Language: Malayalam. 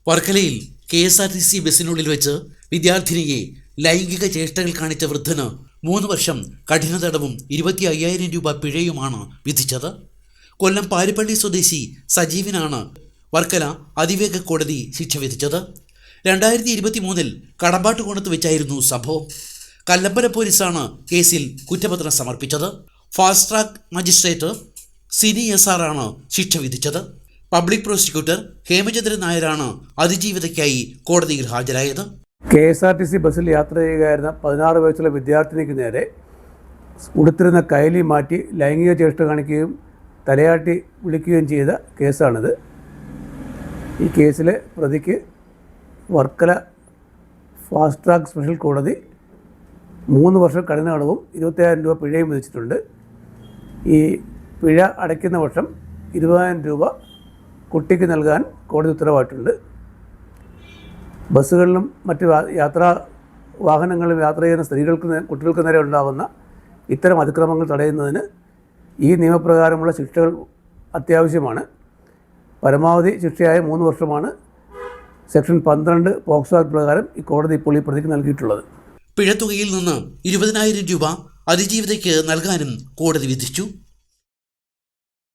വർക്കലയിൽ KSRTC ബസ്സിനുള്ളിൽ വെച്ച് വിദ്യാർത്ഥിനിയെ ലൈംഗിക ചേഷ്ടകൾ കാണിച്ച വൃദ്ധന് 3 വർഷം കഠിന തടവും 25,000 രൂപ പിഴയുമാണ് വിധിച്ചത്. കൊല്ലം പാരിപ്പള്ളി സ്വദേശി സജീവിനാണ് വർക്കല അതിവേഗ കോടതി ശിക്ഷ വിധിച്ചത്. 2023 കടമ്പാട്ടുകോണത്ത് വെച്ചായിരുന്നു സംഭവം. കല്ലമ്പല പോലീസാണ് കേസിൽ കുറ്റപത്രം സമർപ്പിച്ചത്. Fast track magistrate Sini SR ആണ് ശിക്ഷ വിധിച്ചത്. പബ്ലിക് പ്രോസിക്യൂട്ടർ ഹേമചന്ദ്രൻ നായരാണ് അതിജീവിതയ്ക്കായി കോടതിയിൽ ഹാജരായത്. KSRTC ബസ്സിൽ യാത്ര ചെയ്യുകയായിരുന്ന 16 വയസ്സുള്ള വിദ്യാർത്ഥിനിക്ക് നേരെ ഉടുത്തിരുന്ന കൈലി മാറ്റി ലൈംഗിക ചേഷ്ട കാണിക്കുകയും തലയാട്ടി വിളിക്കുകയും ചെയ്ത കേസാണിത്. ഈ കേസിലെ പ്രതിക്ക് വർക്കല ഫാസ്റ്റ് ട്രാക്ക് സ്പെഷ്യൽ കോടതി 3 വർഷം കഠിന തടവും 25,000 രൂപ പിഴയും വിധിച്ചിട്ടുണ്ട്. ഈ പിഴ അടയ്ക്കുന്ന വർഷം 20,000 രൂപ കുട്ടിക്ക് നൽകാൻ കോടതി ഉത്തരവായിട്ടുണ്ട്. ബസ്സുകളിലും മറ്റ് വാഹനങ്ങളിലും യാത്ര ചെയ്യുന്ന കുട്ടികൾക്ക് നേരെ ഉണ്ടാകുന്ന ഇത്തരം അതിക്രമങ്ങൾ തടയുന്നതിന് ഈ നിയമപ്രകാരമുള്ള ശിക്ഷകൾ അത്യാവശ്യമാണ്. പരമാവധി ശിക്ഷയായ 3 വർഷമാണ് സെക്ഷൻ 12 പോക്സോ ആക്ട് പ്രകാരം ഈ കോടതി ഇപ്പോൾ ഈ പ്രതിക്ക് നൽകിയിട്ടുള്ളത്. പിഴത്തുകയിൽ നിന്ന് 20,000 രൂപ അതിജീവിതയ്ക്ക് നൽകാനും കോടതി വിധിച്ചു.